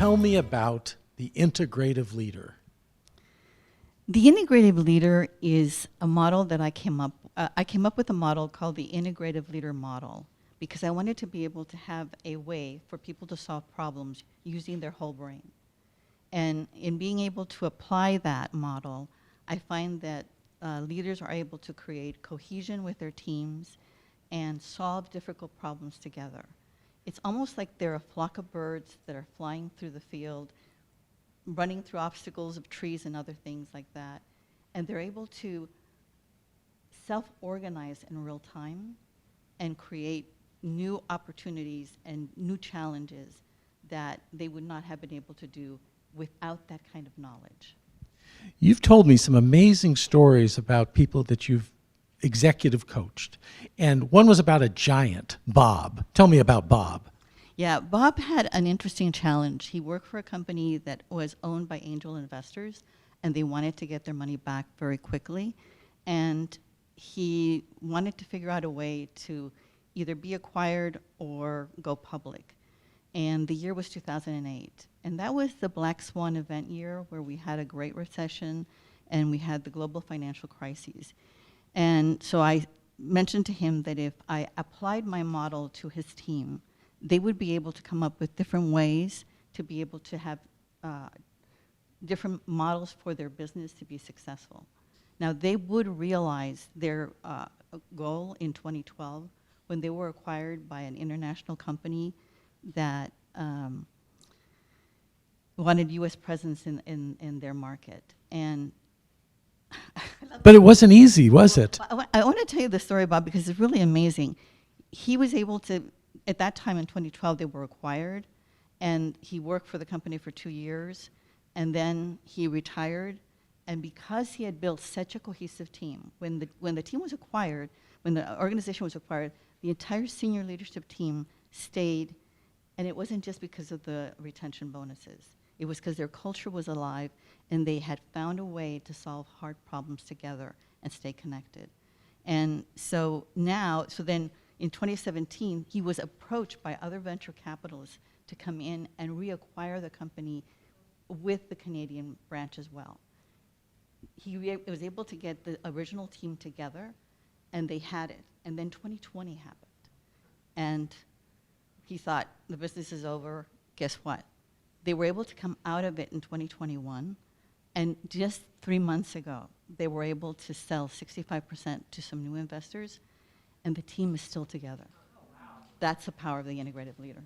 tell me about the integrative leader. The integrative leader is a model that I came up with a model called the integrative leader model because I wanted to be able to have a way for people to solve problems using their whole brain. And in being able to apply that model, I find that leaders are able to create cohesion with their teams and solve difficult problems together. It's almost like they're a flock of birds that are flying through the field, running through obstacles of trees and other things like that. And they're able to self-organize in real time and create new opportunities and new challenges that they would not have been able to do without that kind of knowledge. You've told me some amazing stories about people that you've executive coached. And one was about a giant, Bob. Tell me about Bob. Yeah, Bob had an interesting challenge. He worked for a company that was owned by angel investors, and they wanted to get their money back very quickly. And he wanted to figure out a way to either be acquired or go public. And the year was 2008. And that was the Black Swan event year where we had a great recession and we had the global financial crises. And so I mentioned to him that if I applied my model to his team, they would be able to come up with different ways to be able to have different models for their business to be successful. Now, they would realize their goal in 2012 when they were acquired by an international company that wanted U.S. presence in their market. And but it wasn't easy, was it? I want to tell you the story, Bob, because it's really amazing. He was able to, at that time in 2012, they were acquired, and he worked for the company for 2 years, and then he retired. And because he had built such a cohesive team, when the team was acquired, when the organization was acquired, the entire senior leadership team stayed, and it wasn't just because of the retention bonuses. It was because their culture was alive, and they had found a way to solve hard problems together and stay connected. And so then in 2017, he was approached by other venture capitalists to come in and reacquire the company with the Canadian branch as well. He was able to get the original team together, and they had it. And then 2020 happened. And he thought, the business is over. Guess what? They were able to come out of it in 2021. And just 3 months ago, they were able to sell 65% to some new investors. And the team is still together. Oh, wow. That's the power of the integrative leader.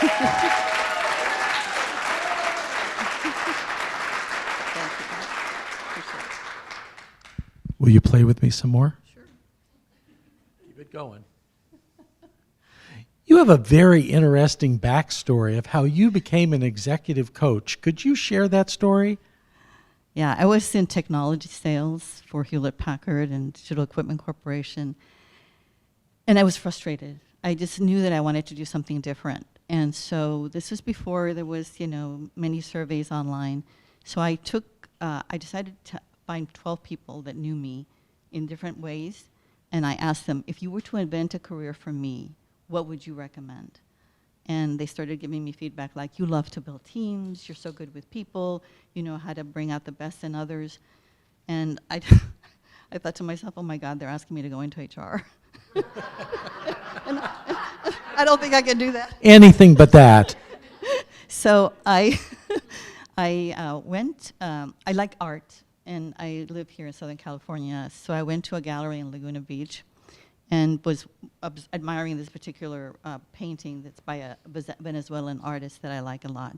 Thank you. Appreciate it. Will you play with me some more? Sure. Keep it going. You have a very interesting backstory of how you became an executive coach. Could you share that story? Yeah, I was in technology sales for Hewlett-Packard and Digital Equipment Corporation, and I was frustrated. I just knew that I wanted to do something different. And so this was before there was, many surveys online. So I decided to find 12 people that knew me in different ways, and I asked them, if you were to invent a career for me, what would you recommend? And they started giving me feedback like, you love to build teams, you're so good with people, you know how to bring out the best in others. And I thought to myself, oh my God, they're asking me to go into HR. And I don't think I can do that. Anything but that. So I went, I like art, and I live here in Southern California, so I went to a gallery in Laguna Beach and was admiring this particular painting that's by a Venezuelan artist that I like a lot.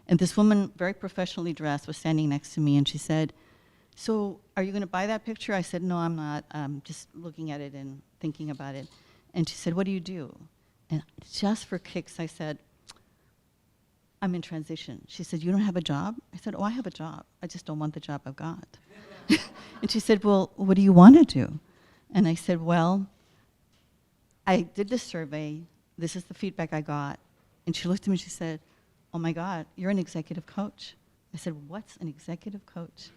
And this woman, very professionally dressed, was standing next to me, and she said, so are you going to buy that picture? I said, no, I'm not. I'm just looking at it and thinking about it. And she said, what do you do? And just for kicks, I said, I'm in transition. She said, you don't have a job? I said, oh, I have a job. I just don't want the job I've got. And she said, well, what do you want to do? And I said, well, I did this survey. This is the feedback I got. And she looked at me and she said, oh my God, you're an executive coach. I said, what's an executive coach?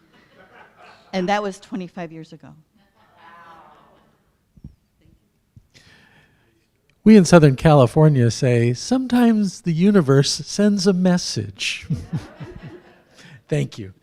And that was 25 years ago. We in Southern California say, sometimes the universe sends a message. Thank you.